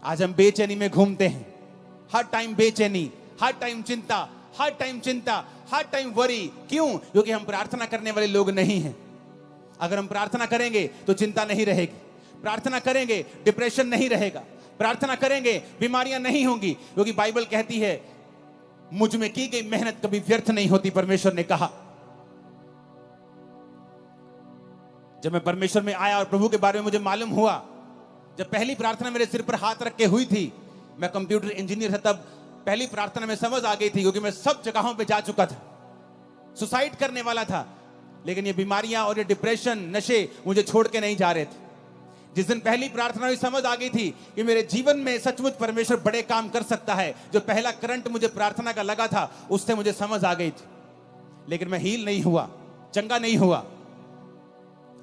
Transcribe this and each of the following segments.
आज हम बेचैनी में घूमते हैं, हर टाइम बेचैनी, हर टाइम चिंता, हर टाइम चिंता, हर टाइम वरी। क्यों? क्योंकि हम प्रार्थना करने वाले लोग नहीं हैं। अगर हम प्रार्थना करेंगे तो चिंता नहीं रहेगी, प्रार्थना करेंगे डिप्रेशन नहीं रहेगा, प्रार्थना करेंगे बीमारियां नहीं होंगी, क्योंकि बाइबल कहती है मुझ में की गई मेहनत कभी व्यर्थ नहीं होती, परमेश्वर ने कहा। जब मैं परमेश्वर में आया और प्रभु के बारे में मुझे मालूम हुआ, जब पहली प्रार्थना मेरे सिर पर हाथ रख के हुई थी, मैं कंप्यूटर इंजीनियर था, तब पहली प्रार्थना में समझ आ गई थी, क्योंकि मैं सब जगहों पे जा चुका था, सुसाइड करने वाला था, लेकिन ये बीमारियां और ये डिप्रेशन, नशे मुझे छोड़ के नहीं जा रहे थे। जिस दिन पहली प्रार्थना हुई समझ आ गई थी कि मेरे जीवन में सचमुच परमेश्वर बड़े काम कर सकता है। जो पहला करंट मुझे प्रार्थना का लगा था, उससे मुझे समझ आ गई थी, लेकिन मैं हील नहीं हुआ, चंगा नहीं हुआ।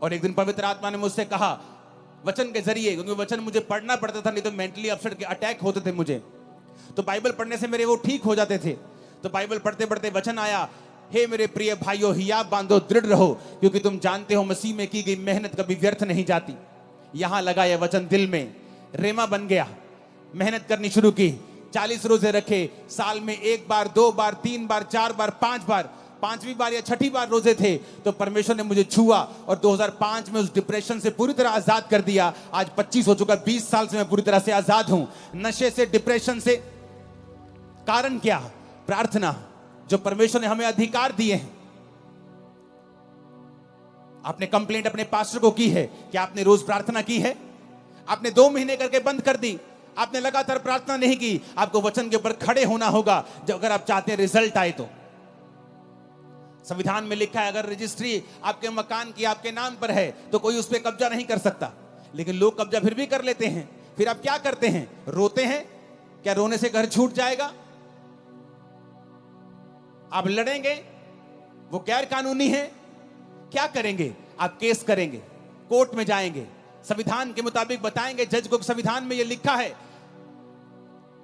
और एक दिन पवित्र आत्मा ने मुझसे कहा वचन के जरिए, क्योंकि वचन मुझे पढ़ना पड़ता था, नहीं तो मेंटली अपसेट के अटैक होते थे मुझे, तो बाइबल पढ़ने से मेरे वो ठीक हो जाते थे। तो बाइबल पढ़ते पढ़ते वचन आया, हे मेरे प्रिय भाइयों, हियाव बांधो, दृढ़ रहो, क्योंकि तुम जानते हो मसीह में की गई मेहनत कभी व्यर्थ नहीं जाती। यहां लगा यह वचन दिल में, रेमा बन गया, मेहनत करनी शुरू की, 40 रोजे रखे, साल में 1 बार, 2 बार, 3 बार, 4 बार, 5 बार, 5वीं बार या 6ठी बार रोजे थे तो परमेश्वर ने मुझे छुआ और 2005 में उस डिप्रेशन से पूरी तरह आजाद कर दिया। आज 25 हो चुका, 20 साल से मैं पूरी तरह से आजाद हूं नशे से, डिप्रेशन से। कारण क्या? प्रार्थना, जो परमेश्वर ने हमें अधिकार दिए हैं। आपने कंप्लेंट अपने पास्टर को की है कि आपने रोज प्रार्थना की है? आपने 2 महीने करके बंद कर दी, आपने लगातार प्रार्थना नहीं की। आपको वचन के ऊपर खड़े होना होगा जब अगर आप चाहते हैं रिजल्ट आए तो। संविधान में लिखा है अगर रजिस्ट्री आपके मकान की आपके नाम पर है तो कोई उस पर कब्जा नहीं कर सकता, लेकिन लोग कब्जा फिर भी कर लेते हैं। फिर आप क्या करते हैं? रोते हैं। क्या रोने से घर छूट जाएगा? आप लड़ेंगे, वो गैर कानूनी है। क्या करेंगे? आप केस करेंगे, कोर्ट में जाएंगे, संविधान के मुताबिक बताएंगे जज को संविधान में ये लिखा है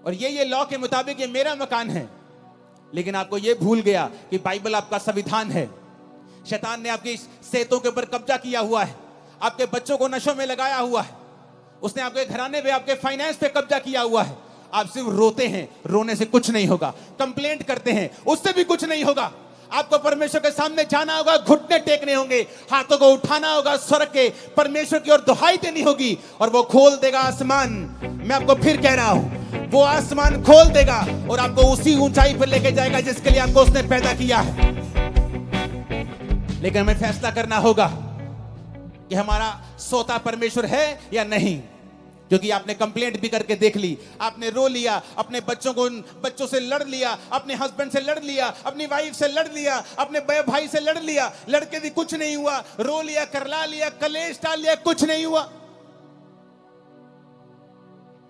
और ये लॉ के मुताबिक ये मेरा मकान है। लेकिन आपको ये भूल गया कि बाइबल आपका संविधान है। शैतान ने आपकी सेहतों के ऊपर कब्जा किया हुआ है, आपके बच्चों को नशों में लगाया हुआ है, उसने आपके घराने पे, आपके फाइनेंस पे कब्जा किया हुआ है। आप सिर्फ रोते हैं, रोने से कुछ नहीं होगा। कंप्लेंट करते हैं, उससे भी कुछ नहीं होगा। आपको परमेश्वर के सामने जाना होगा, घुटने टेकने होंगे, हाथों को उठाना होगा, स्वर के परमेश्वर की ओर दुहाई देनी होगी और वो खोल देगा आसमान। मैं आपको फिर कह रहा हूं, वो आसमान खोल देगा और आपको उसी ऊंचाई पर लेके जाएगा जिसके लिए आपको उसने पैदा किया है। लेकिन हमें फैसला करना होगा कि हमारा सोता परमेश्वर है या नहीं। क्योंकि आपने कंप्लेंट भी करके देख ली, आपने रो लिया, अपने बच्चों से लड़ लिया, अपने हस्बैंड से लड़ लिया, अपनी वाइफ से लड़ लिया, अपने भाई से लड़ लिया, लड़के भी कुछ नहीं हुआ, रो लिया, करला लिया, कलेश डाल लिया, कुछ नहीं हुआ।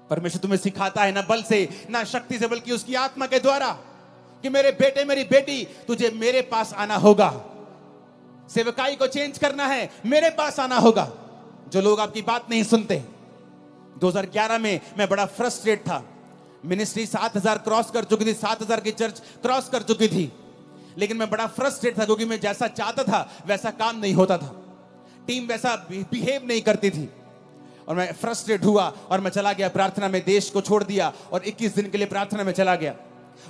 परमेश्वर तुम्हें सिखाता है ना बल से ना शक्ति से, बल्कि उसकी आत्मा के द्वारा कि मेरे बेटे, मेरी बेटी, तुझे मेरे पास आना होगा। सेवकाई को चेंज करना है, मेरे पास आना होगा। जो लोग आपकी बात नहीं सुनते। 2011 में मैं बड़ा फ्रस्ट्रेट था। मिनिस्ट्री 7000 क्रॉस कर चुकी थी, 7000 की चर्च क्रॉस कर चुकी थी, लेकिन मैं बड़ा फ्रस्ट्रेट था क्योंकि मैं जैसा चाहता था वैसा काम नहीं होता था, टीम वैसा बिहेव नहीं करती थी और मैं फ्रस्ट्रेट हुआ और मैं चला गया प्रार्थना में। देश को छोड़ दिया और 21 दिन के लिए प्रार्थना में चला गया।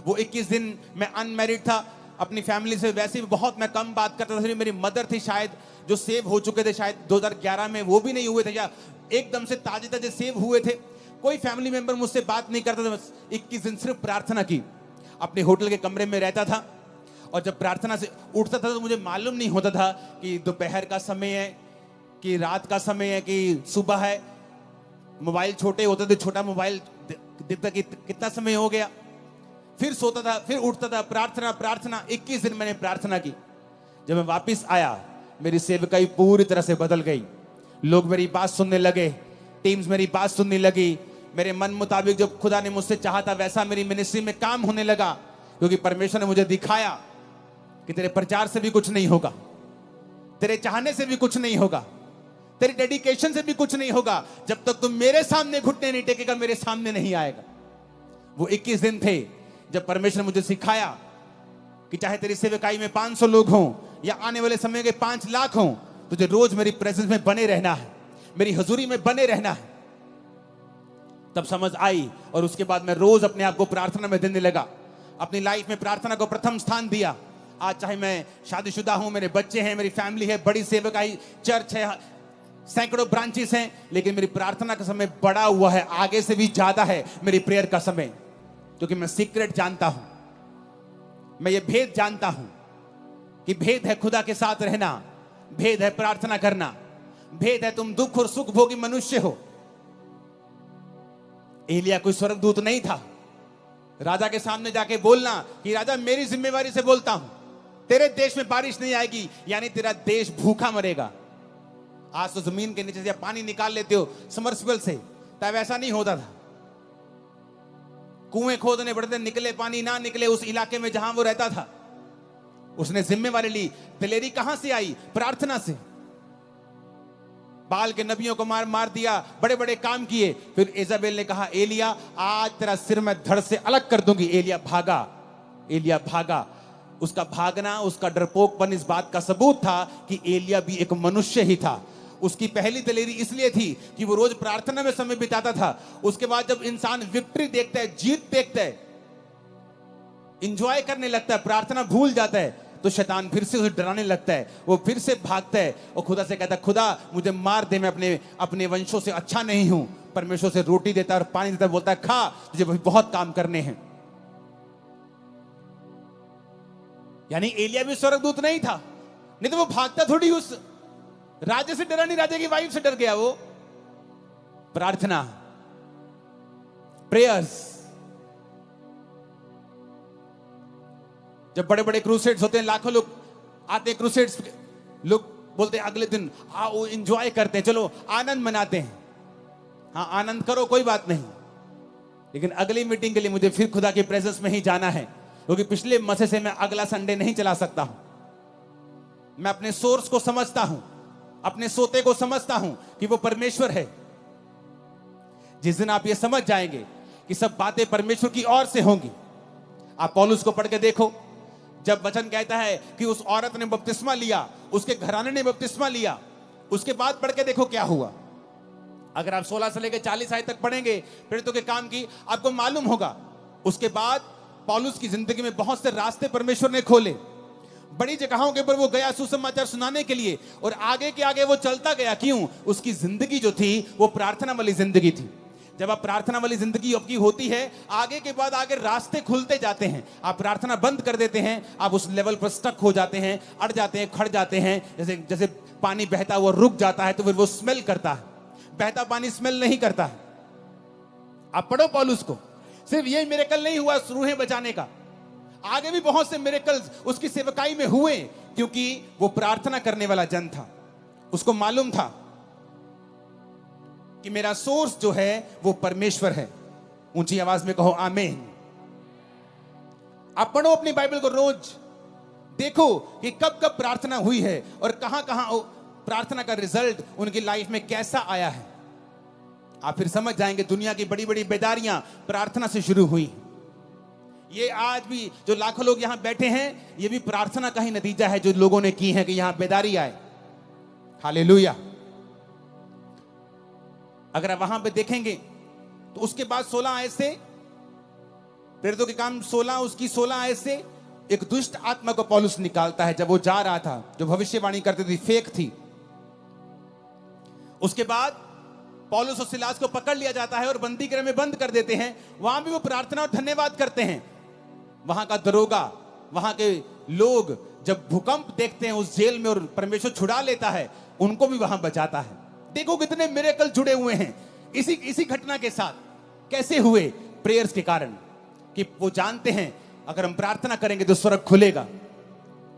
वो 21 दिन मैं अनमैरिड था, अपनी फैमिली से वैसे भी बहुत मैं कम बात करता था। मेरी मदर थी शायद जो सेव हो चुके थे, शायद 2011 में वो भी नहीं हुए थे या एकदम से ताजे ताजे सेव हुए थे। कोई फैमिली मेंबर मुझसे बात नहीं करता था। बस 21 दिन सिर्फ प्रार्थना की। अपने होटल के कमरे में रहता था और जब प्रार्थना से उठता था तो मुझे मालूम नहीं होता था कि दोपहर का समय है कि रात का समय है कि सुबह है। मोबाइल छोटे होते थे, छोटा मोबाइल दिखता कि कितना समय हो गया। फिर सोता था, फिर उठता था, प्रार्थना प्रार्थना। 21 दिन मैंने प्रार्थना की। जब मैं वापस आया मेरी सेवकाई पूरी तरह से बदल गई। लोग मेरी बात सुनने लगे, टीम्स मेरी बात सुनने लगी। मेरे मन मुताबिक जो खुदा ने मुझसे चाहा था वैसा मेरी मिनिस्ट्री में काम होने लगा, क्योंकि परमेश्वर ने मुझे दिखाया कि तेरे प्रचार से भी कुछ नहीं होगा, तेरे चाहने से भी कुछ नहीं होगा, तेरे डेडिकेशन से भी कुछ नहीं होगा। जब तक तुम मेरे सामने घुटने नहीं टेकेगा, मेरे सामने नहीं आएगा। वो 21 दिन थे जब परमेश्वर ने मुझे सिखाया कि चाहे तेरी सेवकाई में 500 लोग हों या आने वाले समय के 5 लाख हों, तुझे रोज मेरी प्रेजेंस में बने रहना है, मेरी हजूरी में बने रहना है। तब समझ आई और उसके बाद मैं रोज अपने आप को प्रार्थना में देने लगा। अपनी लाइफ में प्रार्थना को प्रथम स्थान दिया। आज चाहे मैं शादीशुदा हूं, मेरे बच्चे हैं, मेरी फैमिली है, बड़ी सेवकाई चर्च है, सैकड़ों ब्रांचेस हैं, लेकिन मेरी प्रार्थना का समय बड़ा हुआ है, आगे से भी ज्यादा है मेरी प्रेयर का समय। क्योंकि मैं सीक्रेट जानता हूं, मैं ये भेद जानता हूं कि भेद है खुदा के साथ रहना, भेद है प्रार्थना करना, भेद है तुम दुख और सुख भोगी मनुष्य हो। एलिया कोई स्वर्गदूत नहीं था। राजा के सामने जाके बोलना कि राजा मेरी जिम्मेवारी से बोलता हूं, तेरे देश में बारिश नहीं आएगी, यानी तेरा देश भूखा मरेगा। आज तो जमीन के नीचे से पानी निकाल लेते हो समरसिबल से, तब ऐसा नहीं होता था। कुएं खोदने पड़ते, निकले पानी ना निकले उस इलाके में जहां वो रहता था। उसने जिम्मेवारी ली। दिलेरी कहां से आई? प्रार्थना से। बाल के नबियों को मार दिया, बड़े बड़े काम किए। फिर इजाबेल ने कहा एलिया आज तेरा सिर मैं धड़ से अलग कर दूंगी। एलिया भागा, एलिया भागा। उसका भागना, उसका डरपोकपन इस बात का सबूत था कि एलिया भी एक मनुष्य ही था। उसकी पहली दलेरी इसलिए थी कि वो रोज प्रार्थना में समय बिताता था। उसके बाद जब इंसान विक्ट्री देखता है, जीत देखता है, इंजॉय करने लगता है, प्रार्थना भूल जाता है, तो शैतान फिर से उसे डराने लगता है। वो फिर से भागता है और खुदा से कहता है खुदा मुझे मार दे, मैं अपने वंशों से अच्छा नहीं हूं। परमेश्वर से रोटी देता है और पानी देता है, बोलता है खा, तुझे बहुत काम करने हैं। यानी एलिया भी स्वर्गदूत नहीं था, नहीं तो वो भागता थोड़ी उस राजे से डरा नहीं, राजे की वाइफ से डर गया। वो प्रार्थना, प्रेयर्स। जब बड़े बड़े क्रूसेड्स होते हैं, लाखों लोग आते हैं क्रूसेड्स, लोग बोलते हैं अगले दिन आओ एंजॉय करते हैं, चलो आनंद मनाते हैं। हाँ आनंद करो, कोई बात नहीं, लेकिन अगली मीटिंग के लिए मुझे फिर खुदा की प्रेजेंस में ही जाना है, क्योंकि पिछले मसे से मैं अगला संडे नहीं चला सकता हूं। मैं अपने सोर्स को समझता हूं, अपने सोते को समझता हूं कि वो परमेश्वर है। जिस दिन आप ये समझ जाएंगे कि सब बातें परमेश्वर की ओर से होंगी। आप पौलुस को पढ़ के देखो, जब वचन कहता है कि उस औरत ने बपतिस्मा लिया, उसके घराने ने बपतिस्मा लिया, उसके बाद पढ़ के देखो क्या हुआ। अगर आप 16 से लेकर 40 आयत तक पढ़ेंगे प्रेरितों के काम की, आपको मालूम होगा। उसके बाद पौलुस की जिंदगी में बहुत से रास्ते परमेश्वर ने खोले, बड़ी जगहों के ऊपर वो गया सुसमाचार सुनाने के लिए, और आगे के आगे वो चलता गया। क्यों? उसकी जिंदगी जो थी वो प्रार्थना वाली जिंदगी थी। जब आप प्रार्थना वाली जिंदगी आपकी होती है, आगे के बाद आगे रास्ते खुलते जाते हैं। आप प्रार्थना बंद कर देते हैं, आप उस लेवल पर स्टक हो जाते हैं, अड़ जाते हैं, खड़ जाते हैं। जैसे जैसे पानी बहता हुआ रुक जाता है तो फिर वो स्मेल करता है, बहता पानी स्मेल नहीं करता है। आप पढ़ो पौलुस को, सिर्फ ये मिरेकल नहीं हुआ रूहें बचाने का, आगे भी बहुत से मिरेकल्स उसकी सेवकाई में हुए, क्योंकि वो प्रार्थना करने वाला जन था। उसको मालूम था कि मेरा सोर्स जो है वो परमेश्वर है। ऊंची आवाज में कहो आमीन। आप पढ़ो अपनी बाइबल को, रोज देखो कि कब कब प्रार्थना हुई है और कहां कहां प्रार्थना का रिजल्ट उनकी लाइफ में कैसा आया है। आप फिर समझ जाएंगे दुनिया की बड़ी बड़ी बेदारियां प्रार्थना से शुरू हुई। ये आज भी जो लाखों लोग यहां बैठे हैं, ये भी प्रार्थना का ही नतीजा है जो लोगों ने की है कि यहां बेदारी आए। हालेलुया। अगर आप वहां पे देखेंगे तो उसके बाद 16 आयत से, प्रेरितों के काम 16 उसकी 16 आयत से एक दुष्ट आत्मा को पौलुस निकालता है। जब वो जा रहा था, जो भविष्यवाणी करती थी फेक थी। उसके बाद पौलुस और सिलास को पकड़ लिया जाता है और बंदी गृह में बंद कर देते हैं। वहां भी वो प्रार्थना और धन्यवाद करते हैं। वहां का दरोगा, वहां के लोग जब भूकंप देखते हैं उस जेल में और परमेश्वर छुड़ा लेता है, उनको भी वहां बचाता है। देखो कितने मिरेकल जुड़े हुए हैं इसी घटना के साथ। कैसे हुए? प्रेयर्स के कारण, कि वो जानते हैं अगर हम प्रार्थना करेंगे तो स्वर्ग खुलेगा।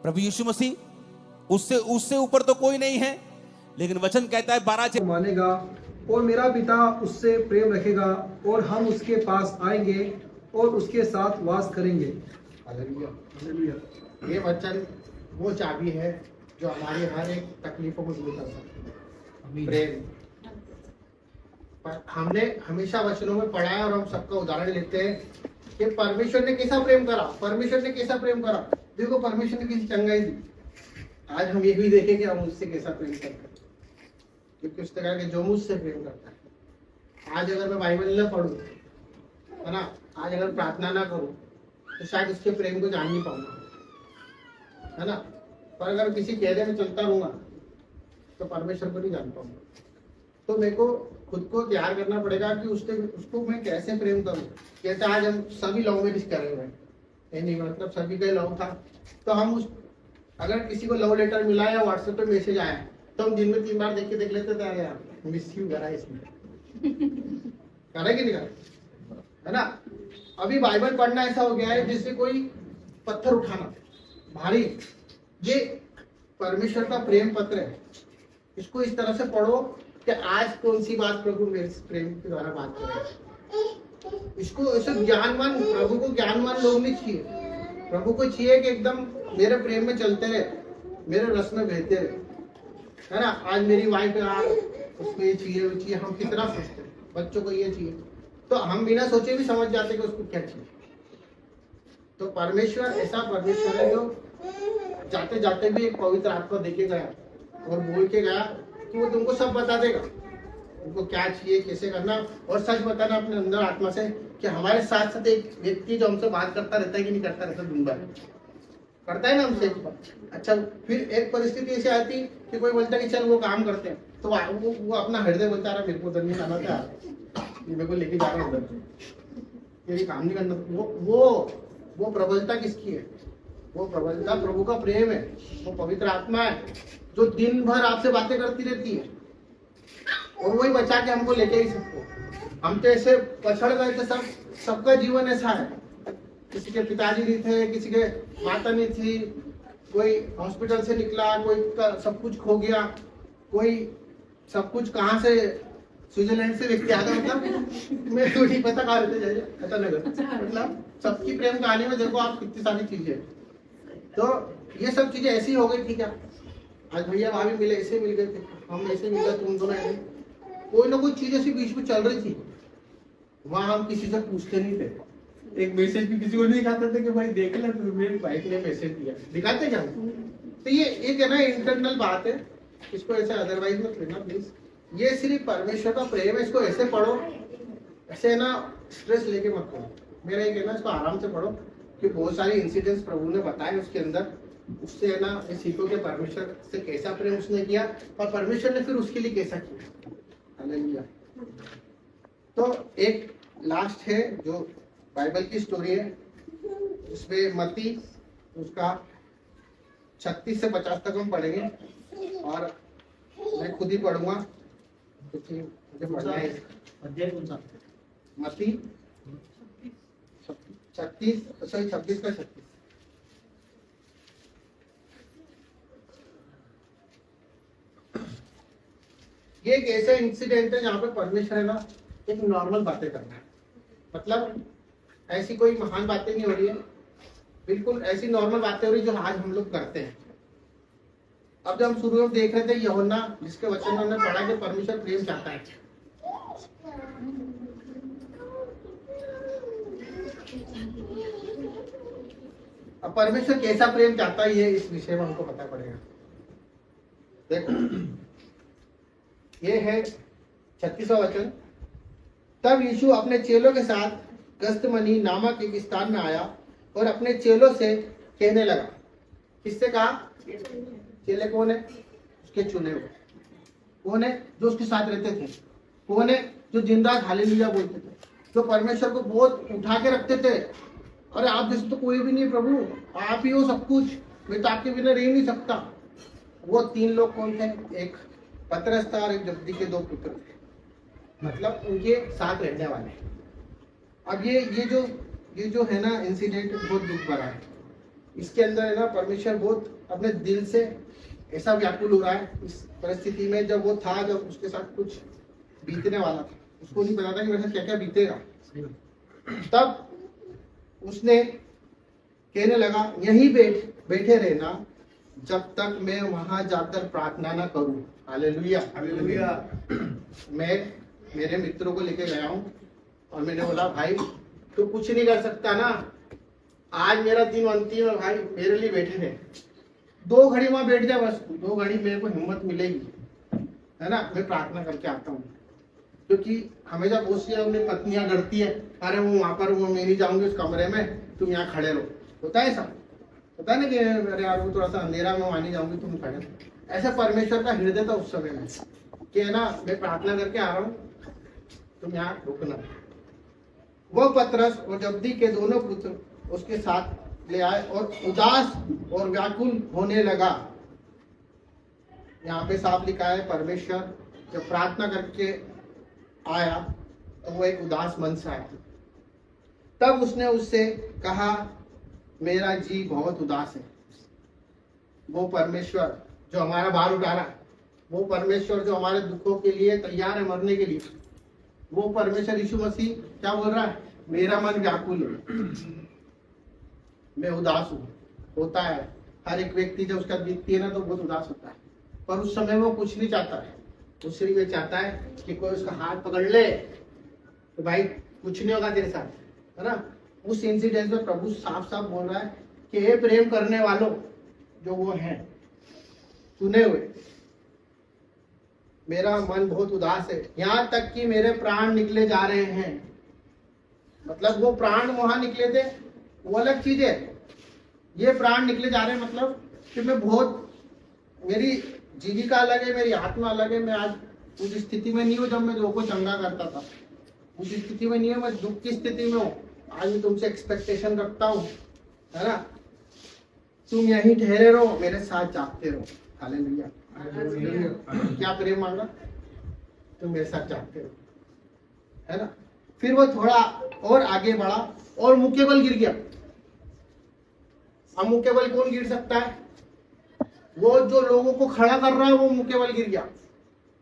प्रभु यीशु मसीह उससे ऊपर तो कोई नहीं है, लेकिन वचन कहता है 12 मानेगा और मेरा पिता उससे प्रेम रखेगा और हम उसके पास आएंगे और उसके साथ वास करेंगे। हालेलुया। ये वचन वो चाबी है जो हमारी हर एक तकलीफों को दूर कर सकती है। प्रेम। पर हमने हमेशा वचनों में पढ़ा है और हम सबका उदाहरण लेते हैं कि परमेश्वर ने कैसा प्रेम करा, परमेश्वर ने कैसा प्रेम करा। देखो परमेश्वर ने किसी चंगाई दी। आज हम ये भी देखें कि हम उससे कैसा प्रेम करते हैं, क्योंकि उस तरह के जो मुझसे प्रेम करता है आज अगर मैं बाइबल न पढ़ूं, है ना, आज अगर प्रार्थना ना करूं, तो शायद उसके प्रेम को जान नहीं पाऊंगा, है ना। पर अगर किसी कहने में चलता रहूंगा तो परमेश्वर को नहीं जान पाऊंगा। तो मेरे को खुद को तैयार करना पड़ेगा कि उसको मैं कैसे प्रेम करूं। जैसे आज हम सभी लव मैरिज कर रहे हैं, ये नहीं मतलब सभी का लव था, तो हम अगर किसी को लव लेटर मिला या व्हाट्सएप पे मैसेज आया तो हम दिन में 3 बार देख लेते थे, अरे यार मिस यू करा इसमें करे कि नहीं करे, है ना। अभी बाइबल पढ़ना ऐसा हो गया है जैसे कोई पत्थर उठाना भारी। ये परमेश्वर का प्रेम पत्र है, इसको इस तरह से पढ़ो कि आज कौन सी बात प्रभु मेरे प्रेम के द्वारा बात करें। इसको ऐसे ज्ञानवान, प्रभु को ज्ञानवान लोग नहीं चाहिए, प्रभु को चाहिए कि एकदम मेरे प्रेम में चलते रहे, मेरे रस में बहते रहे, है ना। आज मेरी वाइफ यार उसको ये चाहिए वो चाहिए, हम कितना सोचते हैं, बच्चों को ये चाहिए, तो हम बिना सोचे भी समझ जाते कि उसको क्या चाहिए। तो परमेश्वर ऐसा परमेश्वर है जो जाते जाते भी एक पवित्र आत्मा देके गया और बोल के गया कि वो तुमको सब बता देगा, उनको क्या चाहिए, कैसे करना, और सच बताना अपने अंदर आत्मा से। कि हमारे साथ साथ एक व्यक्ति जो हमसे बात करता रहता है कि नहीं करता रहता, दिन भर करता है ना हमसे। अच्छा, फिर एक परिस्थिति ऐसी आती कि कोई बोलता है कि चल वो काम करते हैं, तो वो अपना हृदय बोलता है मेरे को उधर नहीं जाना था, मेरे को लेके जा रहा है उधर, ये काम नहीं करना। वो प्रबलता किसकी है? वो प्रबलता प्रभु का प्रेम है, वो पवित्र आत्मा है जो दिन भर आपसे बातें करती रहती है, और वही बचा के हमको लेके ही सबको। हम तो ऐसे पछड़ गए थे, सबका जीवन ऐसा है, किसी के पिताजी नहीं थे, किसी के माता नहीं थी, कोई हॉस्पिटल से निकला, कोई का सब कुछ खो गया, कोई सब कुछ कहाँ से स्विट्जरलैंड से व्यक्ति आ गया, मतलब मैं तो नहीं पता कहाँ रहते जाइए पता नगर, मतलब सबकी प्रेम कहानी में देखो आप कितनी सारी चीजें। तो ये सब चीजें ऐसी हो गई थी क्या, आज भैया भाभी मिले ऐसे मिल गए थे, हम ऐसे मिल गए, तुम दोनों ऐसे, कोई ना कोई चीज ऐसी बीच में चल रही थी, वहां हम किसी से पूछते नहीं थे, एक मैसेज भी किसी को नहीं दिखाते थे कि भाई देख ले मेरी वाइफ ने मैसेज दिया, दिखाते क्या? तो ये एक है ना इंटरनल बात है, इसको ऐसे अदरवाइज मत लेना प्लीज। ये सिर्फ परमेश्वर का प्रेम है, इसको ऐसे पढ़ो, ऐसे है ना स्ट्रेस लेके मत पढ़ो। मेरा ये कहना, इसको आराम से पढ़ो कि बहुत सारे इंसिडेंट्स प्रभु ने बताए उसके अंदर, उससे है ना ये सीखो कि परमेश्वर से कैसा प्रेम उसने किया और परमेश्वर ने फिर उसके लिए कैसा किया। हालेलुया। तो एक लास्ट है जो बाइबल की स्टोरी है, इसमें मत्ती उसका 36 से 50 तक हम पढ़ेंगे, और मैं खुद ही पढ़ूंगा क्योंकि मुझे पढ़ना है। अध्याय कौन सा? मत्ती 36 का 36। ये एक ऐसा इंसिडेंट है जहाँ पे परमेश्वर है ना एक नॉर्मल बातें कर रहा है, मतलब ऐसी कोई महान बातें नहीं हो रही है, बिल्कुल ऐसी नॉर्मल बातें हो रही जो आज हम लोग करते हैं। अब जब हम शुरू में देख रहे थे यूहन्ना जिसके वचन में हमने पढ़ा कि परमेश्वर प्रेम चाहता है, अब परमेश्वर कैसा प्रेम चाहता है ये इस विषय में हमको पता पड़ेगा। देखो ये है 36वां वचन। तब यीशु अपने चेलों के साथ गस्तमनी नामक एक स्थान में आया और अपने चेलों से कहने लगा। किससे कहा? चेले कौन है? उसके चुने हुए। कौन है? जो उसके साथ रहते थे। कौन है? जो दिन रात हालेलुया बोलते थे, जो परमेश्वर को बहुत उठा के रखते थे। अरे आप जैसे तो कोई भी नहीं प्रभु, आप ही हो सब कुछ, मैं तो आपके बिना रह नहीं सकता। वो 3 लोग कौन थे? एक पतरस था और एक जब्दी के 2 पुत्र थे, मतलब उनके साथ रहने वाले। अब ये जो है ना इंसिडेंट बहुत दुख भरा है। इसके अंदर है ना परमेश्वर बहुत अपने दिल से ऐसा व्याकुल हो रहा है इस परिस्थिति में। जब वो था, जब उसके साथ कुछ बीतने वाला था, उसको नहीं पता था कि मेरे साथ क्या क्या बीतेगा। तब उसने कहने लगा, यहीं बैठे रहना जब तक मैं वहां जाकर प्रार्थना ना करूं। Hallelujah hallelujah. मैं मेरे मित्रों को लेके गया हूं और मैंने बोला भाई तू कुछ नहीं कर सकता ना, आज मेरा दिन अंतिम है भाई, मेरे लिए बैठे रहे 2 घड़ी वहां बैठ जा, बस 2 घड़ी मेरे को हिम्मत मिलेगी, है ना, मैं प्रार्थना करके आता हूँ। क्योंकि हमेशा बहुत सी अपनी पत्नियां डरती है, अरे वो वहां पर वो मैं नहीं जाऊंगी उस कमरे में, तुम यहाँ खड़े रहो। होता है ऐसा, होता है ना कि अरे यार वो थोड़ा सा अंधेरा में वहां नहीं जाऊंगी, तुम खड़े रहो। ऐसा परमेश्वर का हृदय था उस समय में कि है ना, मैं प्रार्थना करके आ रहा हूँ, तुम यहाँ रुकना। वो पतरस और जब्दी के दोनों पुत्र उसके साथ ले आए और उदास और व्याकुल होने लगा। यहाँ पे साफ लिखा है, परमेश्वर जब प्रार्थना करके आया तो वो एक उदास मन से आया। तब उसने उससे कहा, मेरा जी बहुत उदास है। वो परमेश्वर जो हमारा भार उठा रहा है, वो परमेश्वर जो हमारे दुखों के लिए तैयार है मरने के लिए, वो परमेश्वर यीशु मसीह क्या बोल रहा है, मेरा मन व्याकुल है, मैं उदास हूं। होता है, हर एक व्यक्ति जब उसका बीतती है ना तो बहुत उदास होता है, पर उस समय वो कुछ नहीं चाहता है, दूसरी वे चाहता है कि कोई उसका हाथ पकड़ ले तो भाई कुछ नहीं होगा तेरे साथ, है ना। उस इंसिडेंट में प्रभु साफ साफ बोल रहा है कि हे प्रेम करने वालों जो वो हैं चुने हुए, मेरा मन बहुत उदास है, यहाँ तक कि मेरे प्राण निकले जा रहे हैं। मतलब वो प्राण वहां निकले थे वो अलग चीज है, ये प्राण निकले जा रहे हैं मतलब कि मैं बहुत, मेरी जीविका अलग है, मेरी आत्मा अलग है। मैं आज उस स्थिति में नहीं हूँ जब मैं लोगों को चंगा करता था, उस स्थिति में नहीं है, मैं दुख की स्थिति में हूँ। आज मैं तुमसे एक्सपेक्टेशन रखता हूँ, है ना, तुम यहीं ठहरे रहो, मेरे साथ जागते रहो। हालेलुया। क्या प्रेम मांगा, तुम मेरे साथ जागते रहो, है ना। फिर वो थोड़ा और आगे बढ़ा और मुंह के बल गिर गया। अब मुंह के बल कौन गिर सकता है, वो जो लोगों को खड़ा कर रहा है वो मुंह के बल गिर गया।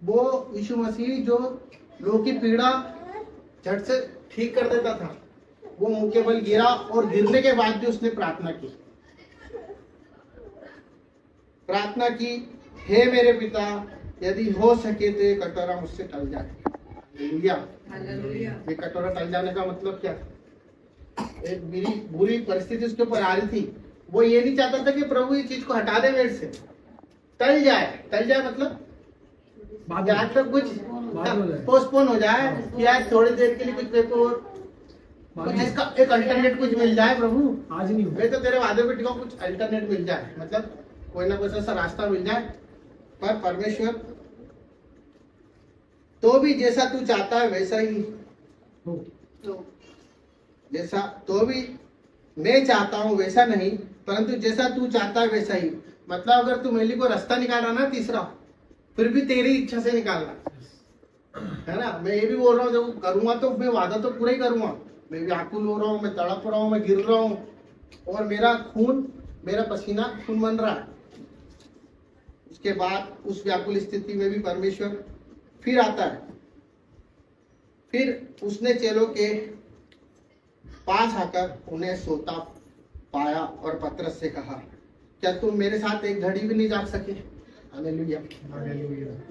वो यीशु मसीह जो लोगों की पीड़ा झट से ठीक कर देता था, वो मुंह के बल गिरा और गिरने के बाद भी उसने प्रार्थना की, प्रार्थना की, हे मेरे पिता यदि हो सके तो ये कटोरा मुझसे टल जाए। हालेलुया। ये कटोरा टल जाने का मतलब क्या, एक बुरी परिस्थिति उसके ऊपर आ रही थी, वो ये नहीं चाहता था कि प्रभु ये चीज को हटा दे मेरे से, टल जाए मतलब या तो कुछ पोस्टपोन हो जाए, या थोड़ी देर के लिए कुछ पेपर, कुछ इसका एक अल्टरनेट कुछ मिल जाए। प्रभु आज नहीं, मैं तो तेरे वादे पे टिका, कुछ अल्टरनेट मिल जाए, मतलब कोई ना कोई ऐसा रास्ता मिल जाए। पर परमेश्वर तो भी जैसा तू चाहता है वैसा ही हो, जैसा तो भी मैं चाहता हूं वैसा नहीं, परंतु जैसा तू चाहता है वैसा ही। मतलब अगर तू मेरे लिए को रास्ता निकाल रहा ना तीसरा, फिर भी तेरी इच्छा से निकालना, है ना। मैं ये भी बोल रहा हूँ जब करूंगा तो मैं वादा तो पूरा ही करूंगा, मैं व्याकुल हो रहा हूँ, मैं तड़प रहा हूँ, मैं गिर रहा हूँ और मेरा खून, मेरा पसीना खून बन रहा है। उसके बाद उस व्याकुल स्थिति में भी परमेश्वर फिर आता है। फिर उसने चेलों के पास आकर उन्हें सोता पाया और पतरस से कहा, क्या तुम मेरे साथ एक घड़ी भी नहीं जाग सके। हालेलुया।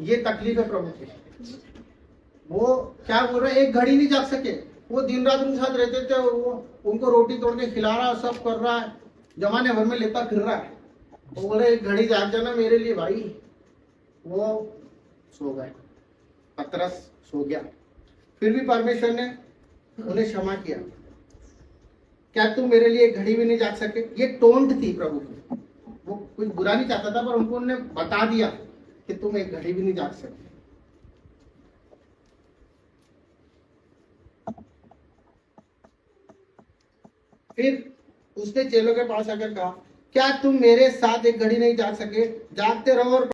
ये तकलीफ है प्रभु की। वो क्या बोल रहा है, एक घड़ी नहीं जाग सके। वो दिन रात उनके साथ रहते थे, वो उनको रोटी तोड़ के खिला रहा, सब कर रहा है, जमाने भर में लेता फिर रहा है। वो बोल रहे एक घड़ी जाग जाना मेरे लिए भाई। वो सो गए, पतरस सो गया। फिर भी परमेश्वर ने उन्हें क्षमा किया। क्या तुम मेरे लिए एक घड़ी भी नहीं जाग सके। ये टोंट थी प्रभु की, वो कुछ बुरा नहीं चाहता था, पर उनको उन्होंने बता दिया कि तुम एक घड़ी भी नहीं जाग सके। फिर उसने चेलों के पास आकर कहा, क्या तुम मेरे साथ एक घड़ी नहीं जाग सके। जागते रहो और